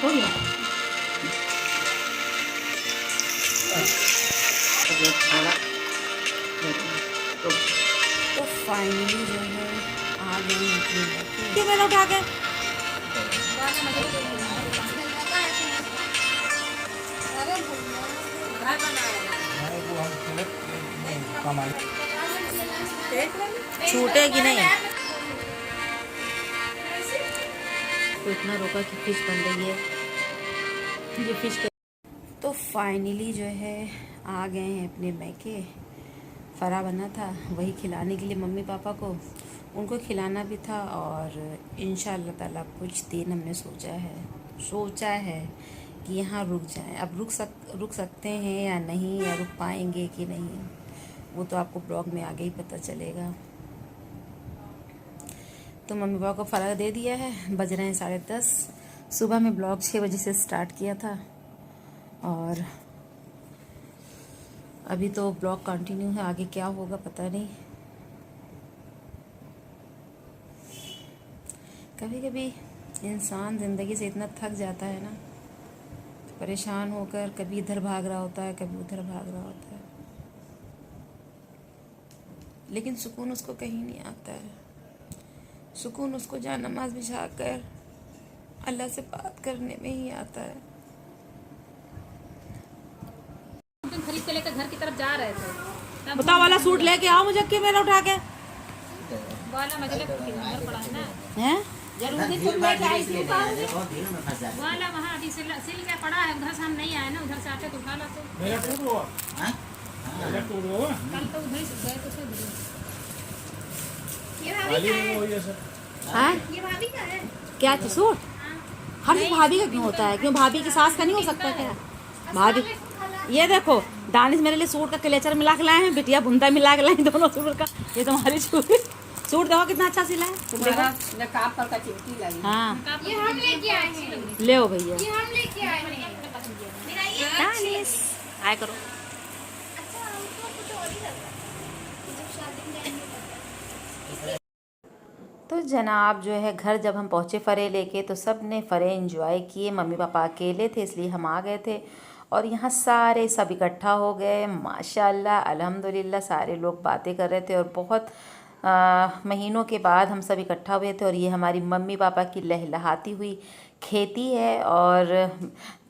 हो गया। तो फाइनली जो है आ गए अपने मैंने उठा के छूटेगी नहीं। तो इतना रोका कि फिश बन रही है ये फिश के। तो फाइनली जो है आ गए हैं अपने मैके। फरा बना था वही खिलाने के लिए मम्मी पापा को, उनको खिलाना भी था। और इंशाअल्लाह ताला कुछ दिन हमने सोचा है कि यहाँ रुक जाएं। अब रुक सकते हैं या नहीं, या रुक पाएंगे कि नहीं, वो तो आपको ब्लॉग में आगे ही पता चलेगा। तो मम्मी पापा को फरा दे दिया है, बज रहे हैं 10:30। सुबह में ब्लॉग 6 बजे से स्टार्ट किया था और अभी तो ब्लॉग कंटिन्यू है, आगे क्या होगा पता नहीं। कभी कभी इंसान ज़िंदगी से इतना थक जाता है ना, परेशान होकर कभी इधर भाग रहा होता है, कभी उधर भाग रहा होता है, लेकिन सुकून उसको कहीं नहीं आता है। सुकून उसको जहाँ नमाज बिछा कर अल्लाह से बात करने में ही आता है। खरीद के लेकर घर की तरफ जा रहे थे, बता वाला सूट लेके आओ मुझे, क्यों मैंने उठा के वाला मजले घर पड़ा है ना, हैं? जरूरी तुम लेके आई थी वाला वहाँ अभी सिल के पड़ा है, उधर से हम नहीं आए ना, उधर से आते तो उठा ला। तो मेरा टूट हुआ कल तो उधर से गए तो ये भाभी का है क्या सूट? हर भाभी का क्यों होता है? क्यों भाभी की सास का नहीं हो सकता क्या? भाभी ये देखो, दानिश मेरे लिए सूट का क्लेचर मिला के लाए हैं, बिटिया बुंदा मिला के लाई, दोनों सूट का। ये तुम्हारी सूट देखो कितना अच्छा सिला है। नकाब पर का चिमटी लगी। हाँ ये हम लेके आए हैं, ले ओ भैया, ये हम लेके आए हैं। दानिश आया करो। तो जनाब जो है घर जब हम पहुँचे फ़रे लेके, तो सब ने फ़रे एंजॉय किए। मम्मी पापा अकेले थे इसलिए हम आ गए थे और यहाँ सारे सब इकट्ठा हो गए। माशाल्लाह अल्हम्दुलिल्लाह सारे लोग बातें कर रहे थे और बहुत महीनों के बाद हम सब इकट्ठा हुए थे। और ये हमारी मम्मी पापा की लहलहाती हुई खेती है और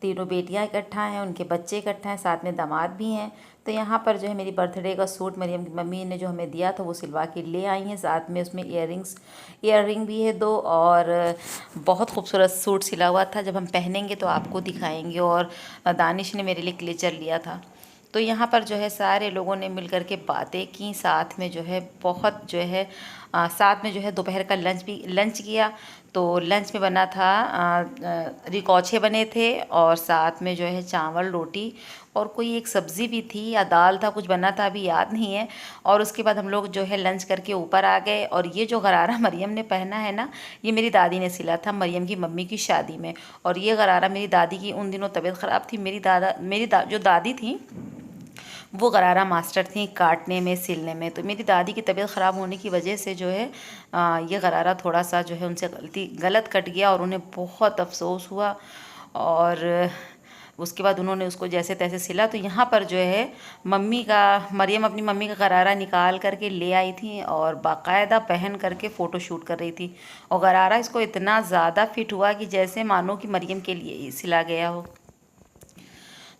तीनों बेटियां इकट्ठा हैं, उनके बच्चे इकट्ठा हैं, साथ में दामाद भी हैं। तो यहाँ पर जो है मेरी बर्थडे का सूट मरियम की मम्मी ने जो हमें दिया था वो सिलवा के ले आई हैं, साथ में उसमें ईयररिंग भी है 2। और बहुत खूबसूरत सूट सिला हुआ था, जब हम पहनेंगे तो आपको दिखाएंगे। और दानिश ने मेरे लिए क्लेचर लिया था। तो यहाँ पर जो है सारे लोगों ने मिल कर के बातें की, साथ में जो है बहुत जो है साथ में जो है दोपहर का लंच किया। तो लंच में बना था रिकौछे बने थे और साथ में जो है चावल रोटी और कोई एक सब्ज़ी भी थी या दाल था, कुछ बना था, अभी याद नहीं है। और उसके बाद हम लोग जो है लंच करके ऊपर आ गए। और ये जो गरारा मरियम ने पहना है ना, ये मेरी दादी ने सिला था मरियम की मम्मी की शादी में। और ये गरारा मेरी दादी की उन दिनों तबीयत ख़राब थी। जो दादी थी वो गरारा मास्टर थी काटने में, सिलने में। तो मेरी दादी की तबीयत ख़राब होने की वजह से जो है ये गरारा थोड़ा सा जो है उनसे गलत कट गया और उन्हें बहुत अफसोस हुआ। और उसके बाद उन्होंने उसको जैसे तैसे सिला। तो यहाँ पर जो है मरियम अपनी मम्मी का गरारा निकाल करके ले आई थी और बाकायदा पहन करके फ़ोटो शूट कर रही थी। और गरारा इसको इतना ज़्यादा फिट हुआ कि जैसे मानो कि मरियम के लिए ही सिला गया हो।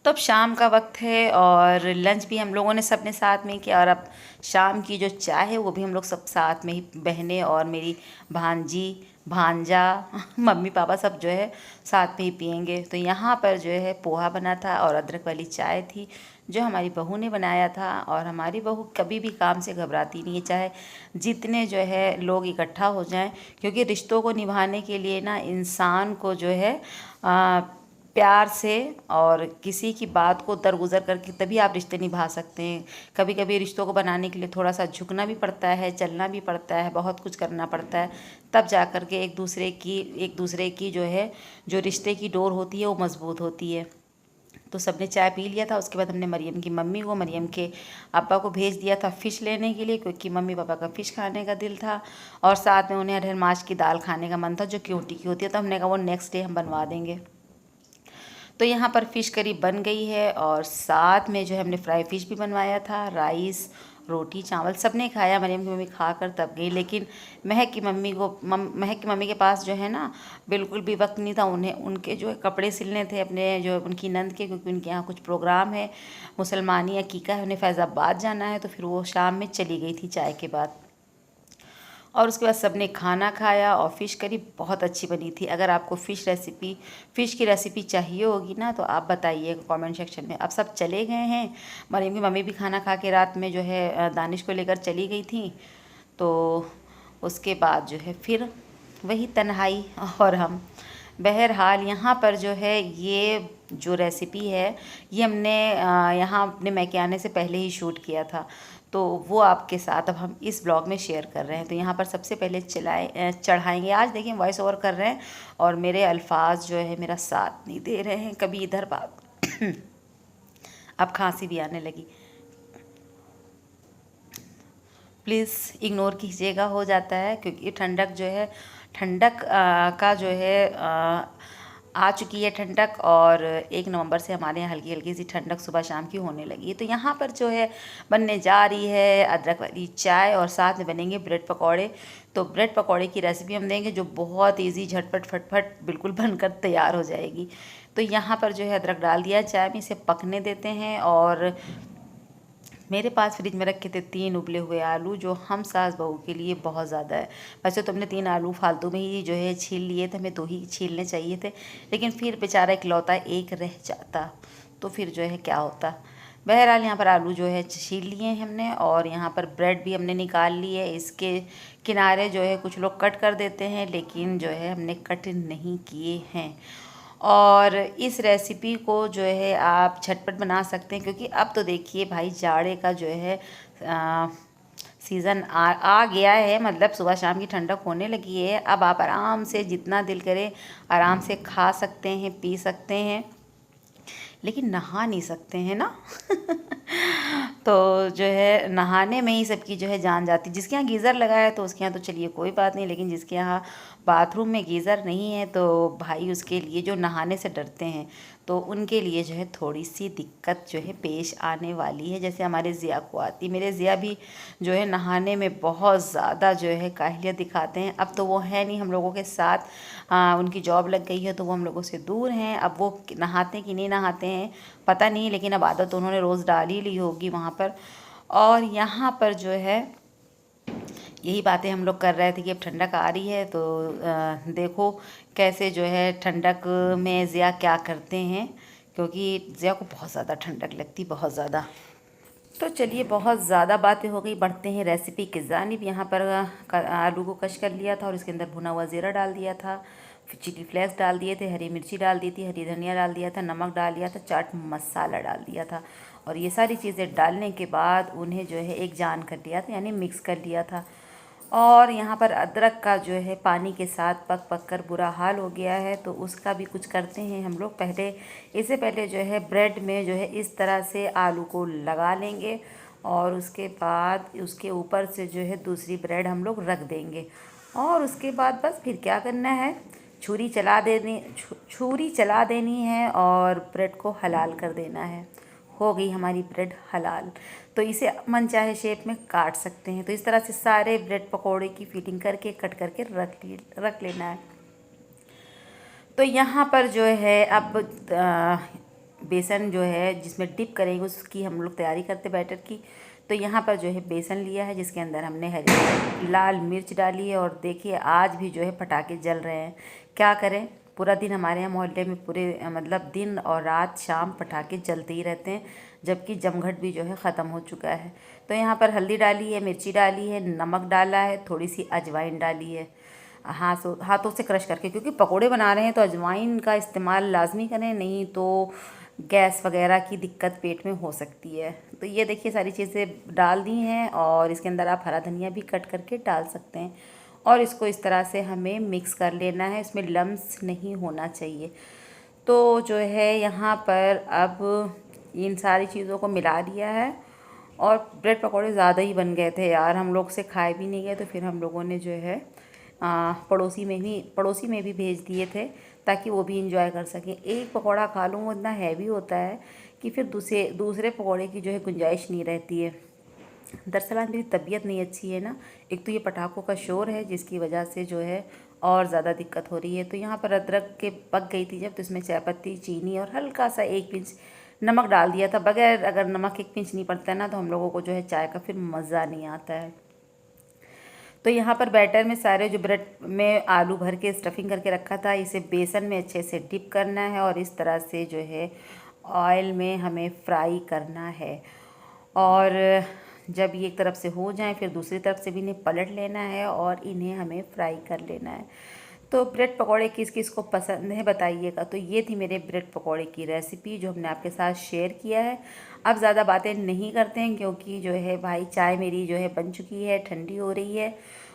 तो अब शाम का वक्त है और लंच भी हम लोगों ने सबने साथ में किया। और अब शाम की जो चाय है वो भी हम लोग सब साथ में ही, बहनें और मेरी भांजी भांजा मम्मी पापा सब जो है साथ में ही पियेंगे। तो यहाँ पर जो है पोहा बना था और अदरक वाली चाय थी जो हमारी बहू ने बनाया था। और हमारी बहू कभी भी काम से घबराती नहीं है, चाहे जितने जो है लोग इकट्ठा हो जाएं, क्योंकि रिश्तों को निभाने के लिए ना इंसान को जो है प्यार से और किसी की बात को दरगुजर करके तभी आप रिश्ते निभा सकते हैं। कभी कभी रिश्तों को बनाने के लिए थोड़ा सा झुकना भी पड़ता है, चलना भी पड़ता है, बहुत कुछ करना पड़ता है, तब जा कर के एक दूसरे की जो है जो रिश्ते की डोर होती है वो मज़बूत होती है। तो सबने चाय पी लिया था। उसके बाद हमने मरियम की मम्मी को, मरियम के अब्बा को भेज दिया था फ़िश लेने के लिए, क्योंकि मम्मी पापा का फ़िश खाने का दिल था और साथ में उन्हें अरहर माश की दाल खाने का मन था जो क्यूटी की होती है। तो हमने कहा वो नेक्स्ट डे हम बनवा देंगे। तो यहाँ पर फ़िश करी बन गई है और साथ में जो है हमने फ्राई फ़िश भी बनवाया था, राइस, रोटी, चावल सब ने खाया। मरियम की मम्मी खा कर तब गई, लेकिन महक की मम्मी के पास जो है ना बिल्कुल भी वक्त नहीं था। उन्हें उनके जो कपड़े सिलने थे अपने जो उनकी नंद के, क्योंकि उनके यहाँ कुछ प्रोग्राम है, मुसलमानी अकीका है, उन्हें फैज़ाबाद जाना है। तो फिर वो शाम में चली गई थी चाय के बाद। और उसके बाद सबने खाना खाया और फ़िश करी बहुत अच्छी बनी थी। अगर आपको फ़िश की रेसिपी चाहिए होगी ना तो आप बताइए कमेंट सेक्शन में। अब सब चले गए हैं। मरियम की मम्मी भी खाना खा के रात में जो है दानिश को लेकर चली गई थी। तो उसके बाद जो है फिर वही तन्हाई और हम। बहरहाल यहाँ पर जो है ये जो रेसिपी है ये हमने यहाँ अपने मैके आने से पहले ही शूट किया था, तो वो आपके साथ अब हम इस ब्लॉग में शेयर कर रहे हैं। तो यहाँ पर सबसे पहले चढ़ाएंगे। आज देखिए वॉइस ओवर कर रहे हैं और मेरे अल्फाज जो है मेरा साथ नहीं दे रहे हैं। कभी इधर बात अब खांसी भी आने लगी, प्लीज़ इग्नोर कीजिएगा, हो जाता है क्योंकि ठंडक का जो है आ चुकी है ठंडक। और 1 नवंबर से हमारे यहाँ हल्की हल्की सी ठंडक सुबह शाम की होने लगी है। तो यहाँ पर जो है बनने जा रही है अदरक वाली चाय और साथ में बनेंगे ब्रेड पकौड़े। तो ब्रेड पकौड़े की रेसिपी हम देंगे जो बहुत इजी झटपट फटफट बिल्कुल बनकर तैयार हो जाएगी। तो यहाँ पर जो है अदरक डाल दिया चाय में, इसे पकने देते हैं। और मेरे पास फ्रिज में रखे थे 3 उबले हुए आलू, जो हम सास बहू के लिए बहुत ज़्यादा है। वैसे तो हमने 3 आलू फालतू में ही जो है छील लिए थे, हमें 2 ही छीलने चाहिए थे, लेकिन फिर बेचारा इकलौता एक रह जाता तो फिर जो है क्या होता। बहरहाल यहाँ पर आलू जो है छील लिए हैं हमने। और यहाँ पर ब्रेड भी हमने निकाल ली है। इसके किनारे जो है कुछ लोग कट कर देते हैं, लेकिन जो है हमने कट नहीं किए हैं। और इस रेसिपी को जो है आप झटपट बना सकते हैं, क्योंकि अब तो देखिए भाई जाड़े का जो है सीज़न आ गया है। मतलब सुबह शाम की ठंडक होने लगी है। अब आप आराम से जितना दिल करे आराम से खा सकते हैं, पी सकते हैं, लेकिन नहा नहीं सकते हैं ना तो जो है नहाने में ही सबकी जो है जान जाती। जिसके यहाँ गीज़र लगा है तो उसके यहाँ तो चलिए कोई बात नहीं, लेकिन जिसके यहाँ बाथरूम में गीज़र नहीं है तो भाई उसके लिए जो नहाने से डरते हैं तो उनके लिए जो है थोड़ी सी दिक्कत जो है पेश आने वाली है, जैसे हमारे ज़िया को आती। मेरे ज़िया भी जो है नहाने में बहुत ज़्यादा जो है काहिलियत दिखाते हैं। अब तो वो है नहीं हम लोगों के साथ, उनकी जॉब लग गई है तो वो हम लोगों से दूर हैं। अब वो नहाते कि नहीं नहाते हैं पता नहीं, लेकिन अब आदत तो उन्होंने रोज़ डाल ही ली होगी वहाँ पर। और यहाँ पर जो है यही बातें हम लोग कर रहे थे कि अब ठंडक आ रही है तो देखो कैसे जो है ठंडक में ज़िया क्या करते हैं, क्योंकि ज़िया को बहुत ज़्यादा ठंडक लगती, बहुत ज़्यादा। तो चलिए बहुत ज़्यादा बातें हो गई, बढ़ते हैं रेसिपी की जानिब। यहाँ पर आलू को कश कर लिया था और इसके अंदर भुना हुआ ज़ीरा डाल दिया था, फिर चिली फ्लेक्स डाल दिए थे, हरी मिर्ची डाल दी थी, हरी धनिया डाल दिया था, नमक डाल दिया था, चाट मसाला डाल दिया था। और ये सारी चीज़ें डालने के बाद उन्हें जो है एक जान कर लिया था, यानी मिक्स कर लिया था। और यहाँ पर अदरक का जो है पानी के साथ पक पक कर बुरा हाल हो गया है, तो उसका भी कुछ करते हैं हम लोग। इससे पहले जो है ब्रेड में जो है इस तरह से आलू को लगा लेंगे और उसके बाद उसके ऊपर से जो है दूसरी ब्रेड हम लोग रख देंगे। और उसके बाद बस फिर क्या करना है, छुरी चला देनी है और ब्रेड को हलाल कर देना है। हो गई हमारी ब्रेड हलाल। तो इसे मनचाहे शेप में काट सकते हैं। तो इस तरह से सारे ब्रेड पकोड़े की फिलिंग करके कट करके रख लेना है। तो यहाँ पर जो है अब बेसन जो है जिसमें डिप करेंगे उसकी हम लोग तैयारी करते बैटर की। तो यहाँ पर जो है बेसन लिया है जिसके अंदर हमने हरी लाल मिर्च डाली है। और देखिए आज भी जो है पटाखे जल रहे हैं। क्या करें, पूरा दिन हमारे यहाँ मोहल्ले में पूरे मतलब दिन और रात शाम पटाखे जलते ही रहते हैं, जबकि जमघट भी जो है ख़त्म हो चुका है। तो यहाँ पर हल्दी डाली है, मिर्ची डाली है, नमक डाला है, थोड़ी सी अजवाइन डाली है हाथों से क्रश करके, क्योंकि पकोड़े बना रहे हैं तो अजवाइन का इस्तेमाल लाजमी करें, नहीं तो गैस वगैरह की दिक्कत पेट में हो सकती है। तो ये देखिए सारी चीज़ें डाल दी हैं और इसके अंदर आप हरा धनिया भी कट करके डाल सकते हैं। और इसको इस तरह से हमें मिक्स कर लेना है, इसमें लम्स नहीं होना चाहिए। तो जो है यहाँ पर अब इन सारी चीज़ों को मिला दिया है। और ब्रेड पकौड़े ज़्यादा ही बन गए थे यार, हम लोग से खाए भी नहीं गए, तो फिर हम लोगों ने जो है पड़ोसी में भी भेज दिए थे ताकि वो भी इंजॉय कर सकें। एक पकौड़ा खा लूँ वो इतना हैवी होता है कि फिर दूसरे पकौड़े की जो है गुंजाइश नहीं रहती है। दरअसल आज मेरी तबीयत नहीं अच्छी है ना, एक तो ये पटाखों का शोर है जिसकी वजह से जो है और ज़्यादा दिक्कत हो रही है। तो यहाँ पर अदरक के पक गई थी जब, तो इसमें चायपत्ती, चीनी और हल्का सा 1 पिंच नमक डाल दिया था। बगैर अगर नमक 1 पिंच नहीं पड़ता है ना तो हम लोगों को जो है चाय का फिर मज़ा नहीं आता है। तो यहाँ पर बैटर में सारे जो ब्रेड में आलू भर के स्टफिंग करके रखा था, इसे बेसन में अच्छे से डिप करना है और इस तरह से जो है ऑयल में हमें फ्राई करना है। और जब ये एक तरफ से हो जाए फिर दूसरी तरफ से भी इन्हें पलट लेना है और इन्हें हमें फ्राई कर लेना है। तो ब्रेड पकौड़े किस किस को पसंद है बताइएगा। तो ये थी मेरे ब्रेड पकौड़े की रेसिपी जो हमने आपके साथ शेयर किया है। अब ज़्यादा बातें नहीं करते हैं क्योंकि जो है भाई चाय मेरी जो है बन चुकी है, ठंडी हो रही है।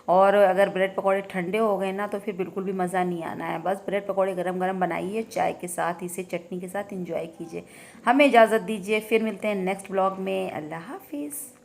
और अगर ब्रेड पकौड़े ठंडे हो गए ना तो फिर बिल्कुल भी मज़ा नहीं आना है। बस ब्रेड पकौड़े गरम गरम बनाइए, चाय के साथ इसे चटनी के साथ इंजॉय कीजिए। हमें इजाज़त दीजिए, फिर मिलते हैं नेक्स्ट ब्लॉग में। अल्लाह हाफिज़।